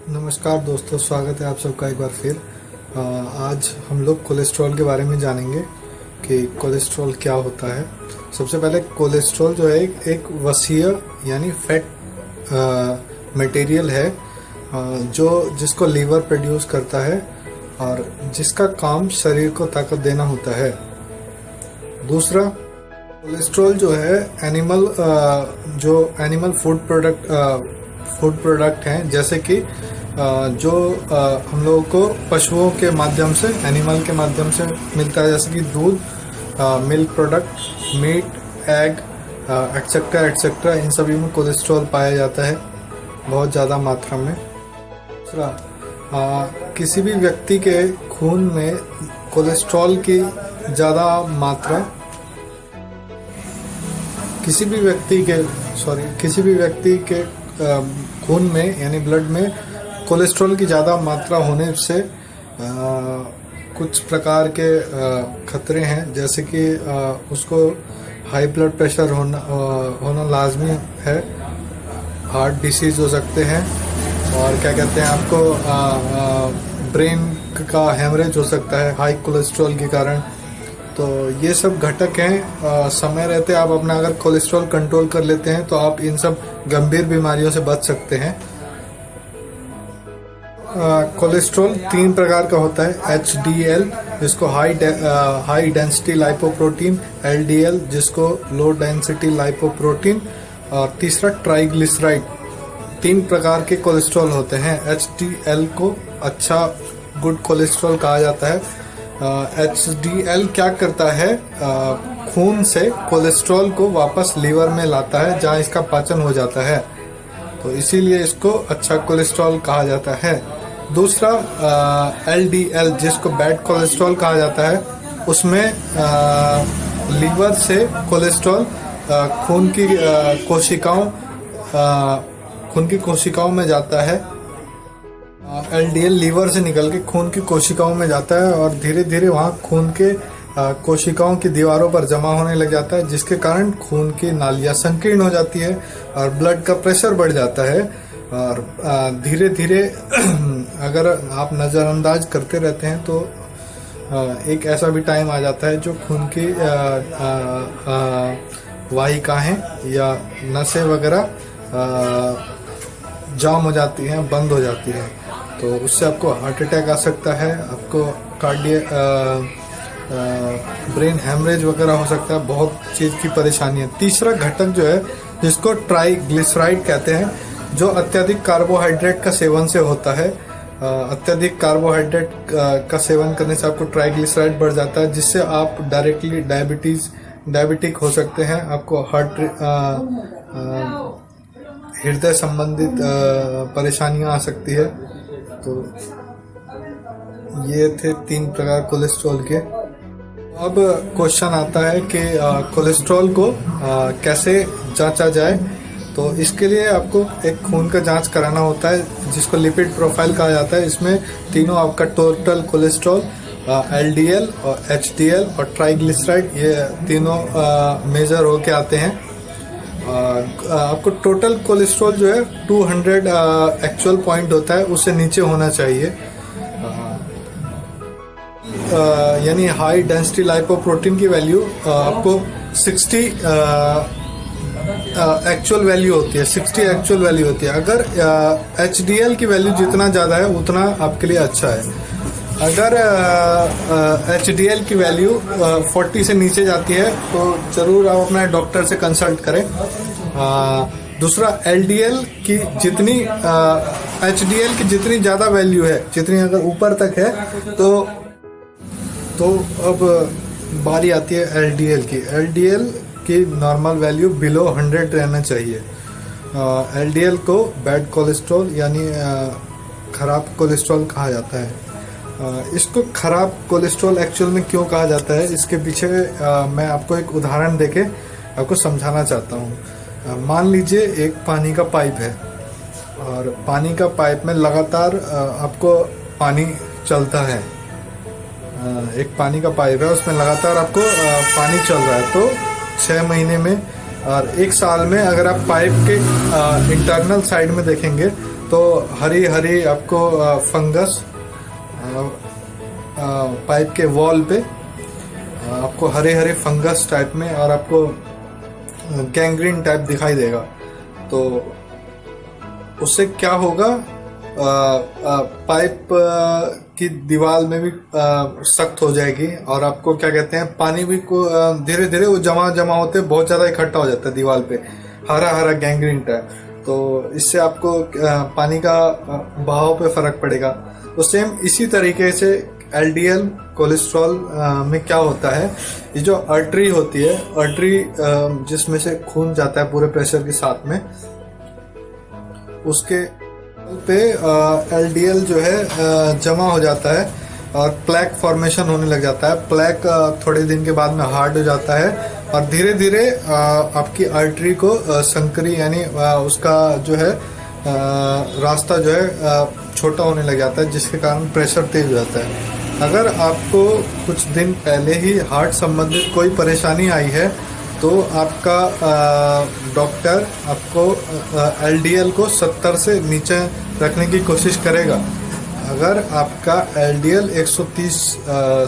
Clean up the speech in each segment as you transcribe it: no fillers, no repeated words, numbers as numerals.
नमस्कार दोस्तों, स्वागत है आप सबका एक बार फिर। आज हम लोग कोलेस्ट्रॉल के बारे में जानेंगे कि कोलेस्ट्रॉल क्या होता है। सबसे पहले कोलेस्ट्रॉल जो है एक वसीय यानी फैट मटेरियल है जो जिसको लीवर प्रोड्यूस करता है और जिसका काम शरीर को ताकत देना होता है। दूसरा, कोलेस्ट्रॉल जो है एनिमल फूड प्रोडक्ट हैं, जैसे कि जो हम लोगों को पशुओं के माध्यम से, एनिमल के माध्यम से मिलता है, जैसे कि दूध, milk product, meat, egg etcetera etcetera. इन सभी में कोलेस्ट्रॉल पाया जाता है बहुत ज़्यादा मात्रा में। दूसरा, किसी भी व्यक्ति के खून में कोलेस्ट्रॉल की ज़्यादा मात्रा किसी भी व्यक्ति के खून में यानी ब्लड में कोलेस्ट्रॉल की ज़्यादा मात्रा होने से कुछ प्रकार के खतरे हैं, जैसे कि उसको हाई ब्लड प्रेशर होना लाजमी है, हार्ट डिसीज हो सकते हैं, और क्या कहते हैं आपको ब्रेन का हेमरेज हो सकता है हाई कोलेस्ट्रॉल के कारण। तो ये सब घटक हैं। समय रहते आप अपना अगर कोलेस्ट्रॉल कंट्रोल कर लेते हैं तो आप इन सब गंभीर बीमारियों से बच सकते हैं। कोलेस्ट्रॉल 3 प्रकार का होता है। HDL जिसको हाई डेंसिटी लाइपोप्रोटीन, LDL जिसको लो डेंसिटी लाइपोप्रोटीन, और तीसरा ट्राइग्लिसराइड। 3 प्रकार के कोलेस्ट्रॉल होते हैं। HDL को अच्छा गुड कोलेस्ट्रॉल कहा जाता है। HDL क्या करता है, खून से कोलेस्ट्रॉल को वापस लीवर में लाता है जहां इसका पाचन हो जाता है, तो इसीलिए इसको अच्छा कोलेस्ट्रॉल कहा जाता है। दूसरा, LDL जिसको बैड कोलेस्ट्रॉल कहा जाता है, उसमें लीवर से कोलेस्ट्रॉल खून की कोशिकाओं में जाता है। LDL लीवर से निकल के खून की कोशिकाओं में जाता है और धीरे धीरे वहाँ खून के कोशिकाओं की दीवारों पर जमा होने लग जाता है, जिसके कारण खून की नालियाँ संकीर्ण हो जाती है और ब्लड का प्रेशर बढ़ जाता है। और धीरे धीरे अगर आप नज़रअंदाज करते रहते हैं तो एक ऐसा भी टाइम आ जाता है जो खून की वाहिकाएं या नसें वगैरह जाम हो जाती हैं, बंद हो जाती हैं, तो उससे आपको हार्ट अटैक आ सकता है, आपको ब्रेन हेमरेज वगैरह हो सकता है, बहुत चीज़ की परेशानी है। तीसरा घटक जो है जिसको ट्राइग्लिसराइड कहते हैं, जो अत्यधिक कार्बोहाइड्रेट का सेवन से होता है। अत्यधिक कार्बोहाइड्रेट का सेवन करने से आपको ट्राइग्लिसराइड बढ़ जाता है, जिससे आप डायरेक्टली डायबिटिक हो सकते हैं, आपको हृदय संबंधित परेशानियां आ सकती है। तो ये थे 3 प्रकार कोलेस्ट्रॉल के। अब क्वेश्चन आता है कि कोलेस्ट्रॉल को कैसे जांचा जाए। तो इसके लिए आपको एक खून का जांच कराना होता है जिसको लिपिड प्रोफाइल कहा जाता है। इसमें तीनों आपका टोटल कोलेस्ट्रॉल, LDL और HDL और ट्राइग्लिसराइड, ये तीनों मेजर होके आते हैं। आपको टोटल कोलेस्ट्रॉल जो है 200 एक्चुअल पॉइंट होता है, उससे नीचे होना चाहिए। यानी हाई डेंसिटी लाइपोप्रोटीन की वैल्यू आपको 60 एक्चुअल वैल्यू होती है, 60 एक्चुअल वैल्यू होती है। अगर HDL की वैल्यू जितना ज़्यादा है उतना आपके लिए अच्छा है। अगर HDL की वैल्यू 40 से नीचे जाती है तो जरूर आप अपना डॉक्टर से कंसल्ट करें। दूसरा, HDL की जितनी ज़्यादा वैल्यू है, जितनी अगर ऊपर तक है तो अब बारी आती है LDL की। LDL की नॉर्मल वैल्यू बिलो 100 रहना चाहिए। LDL को बैड कोलेस्ट्रॉल यानी खराब कोलेस्ट्रॉल कहा जाता है। इसको खराब कोलेस्ट्रॉल एक्चुअल में क्यों कहा जाता है, इसके पीछे मैं आपको एक उदाहरण देके आपको समझाना चाहता हूँ। मान लीजिए एक पानी का पाइप है और पानी का पाइप में लगातार आपको पानी चलता है। एक पानी का पाइप है, उसमें लगातार आपको पानी चल रहा है। तो 6 महीने में और 1 साल में अगर आप पाइप के इंटरनल साइड में देखेंगे तो हरी हरी आपको फंगस पाइप के वॉल पे आपको हरे हरे फंगस टाइप में और आपको गैंग्रीन टाइप दिखाई देगा। तो उससे क्या होगा, पाइप की दीवार में भी सख्त हो जाएगी और आपको क्या कहते हैं, पानी भी को धीरे धीरे वो जमा होते बहुत ज़्यादा इकट्ठा हो जाता है दीवार पे, हरा हरा गैंग्रीन टाइप। तो इससे आपको पानी का बहाव पे फर्क पड़ेगा। तो सेम इसी तरीके से एलडीएल कोलेस्ट्रॉल में क्या होता है, ये जो आर्टरी होती है, आर्टरी जिसमें से खून जाता है पूरे प्रेशर के साथ में, उसके पे एलडीएल जो है जमा हो जाता है और प्लैक फॉर्मेशन होने लग जाता है। प्लैक थोड़े दिन के बाद में हार्ड हो जाता है और धीरे धीरे आपकी आर्टरी को संकरी यानी उसका जो है रास्ता जो है छोटा होने लग जाता है, जिसके कारण प्रेशर तेज हो जाता है। अगर आपको कुछ दिन पहले ही हार्ट संबंधित कोई परेशानी आई है तो आपका डॉक्टर आपको एलडीएल को 70 से नीचे रखने की कोशिश करेगा। अगर आपका एलडीएल 130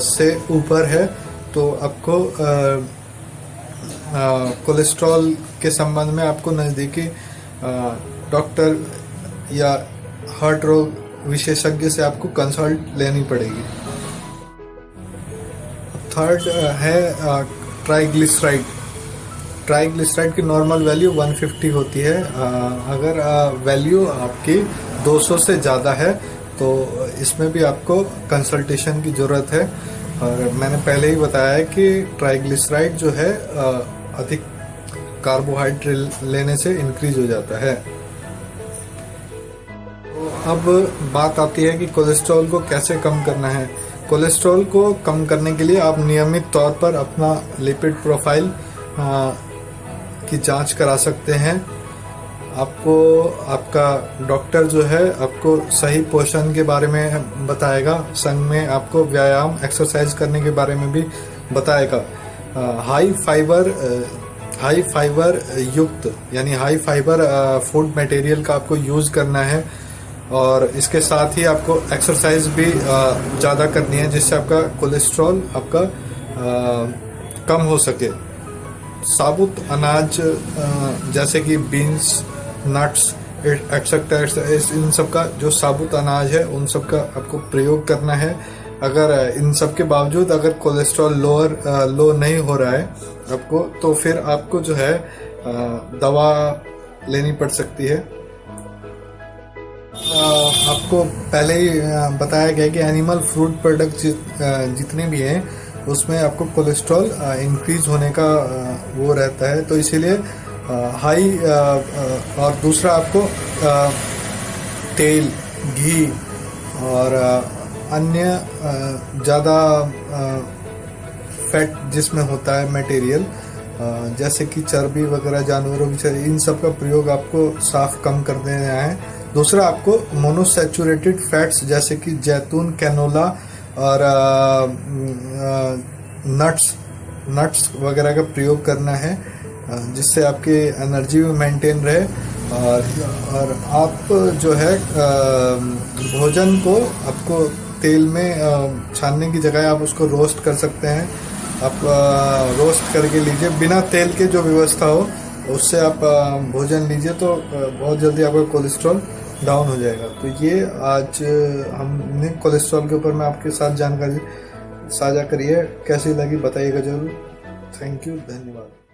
से ऊपर है तो आपको कोलेस्ट्रॉल के संबंध में आपको नज़दीकी डॉक्टर या हार्ट रोग विशेषज्ञ से आपको कंसल्ट लेनी पड़ेगी। थर्ड है ट्राइग्लिसराइड। ट्राइग्लिसराइड की नॉर्मल वैल्यू 150 होती है। अगर वैल्यू आपकी 200 से ज़्यादा है तो इसमें भी आपको कंसल्टेशन की ज़रूरत है। और मैंने पहले ही बताया है कि ट्राइग्लिसराइड जो है अधिक कार्बोहाइड्रेट लेने से इंक्रीज हो जाता है। अब बात आती है कि कोलेस्ट्रॉल को कैसे कम करना है। कोलेस्ट्रॉल को कम करने के लिए आप नियमित तौर पर अपना लिपिड प्रोफाइल की जांच करा सकते हैं। आपको आपका डॉक्टर जो है आपको सही पोषण के बारे में बताएगा, संग में आपको व्यायाम एक्सरसाइज करने के बारे में भी बताएगा। हाई फाइबर युक्त यानी हाई फाइबर फूड मटेरियल का आपको यूज़ करना है और इसके साथ ही आपको एक्सरसाइज भी ज़्यादा करनी है, जिससे आपका कोलेस्ट्रॉल आपका कम हो सके। साबुत अनाज जैसे कि बीन्स, नट्स एक्सेट्रा, इन सब का जो साबुत अनाज है उन सब का आपको प्रयोग करना है। अगर इन सब के बावजूद अगर कोलेस्ट्रॉल लो नहीं हो रहा है आपको, तो फिर आपको जो है दवा लेनी पड़ सकती है। आपको पहले ही बताया गया कि एनिमल फ्रूट प्रोडक्ट जितने भी हैं उसमें आपको कोलेस्ट्रॉल इंक्रीज होने का वो रहता है। तो इसीलिए हाई और दूसरा आपको तेल, घी और अन्य ज़्यादा फैट जिसमें होता है मटेरियल, जैसे कि चर्बी वगैरह, जानवरों की चर्बी, इन सब का प्रयोग आपको साफ कम कर देना है। दूसरा आपको मोनोसैचुरेटेड फैट्स जैसे कि जैतून, कैनोला और नट्स वगैरह का प्रयोग करना है, जिससे आपकी एनर्जी भी मेंटेन रहे। और आप जो है भोजन को आपको तेल में छानने की जगह आप उसको रोस्ट कर सकते हैं। आप रोस्ट करके लीजिए, बिना तेल के जो व्यवस्था हो उससे आप भोजन लीजिए तो बहुत जल्दी आपका कोलेस्ट्रॉल डाउन हो जाएगा। तो ये आज हमने कोलेस्ट्रॉल के ऊपर मैं आपके साथ जानकारी साझा करी है। कैसी लगी बताइएगा जरूर। थैंक यू, धन्यवाद।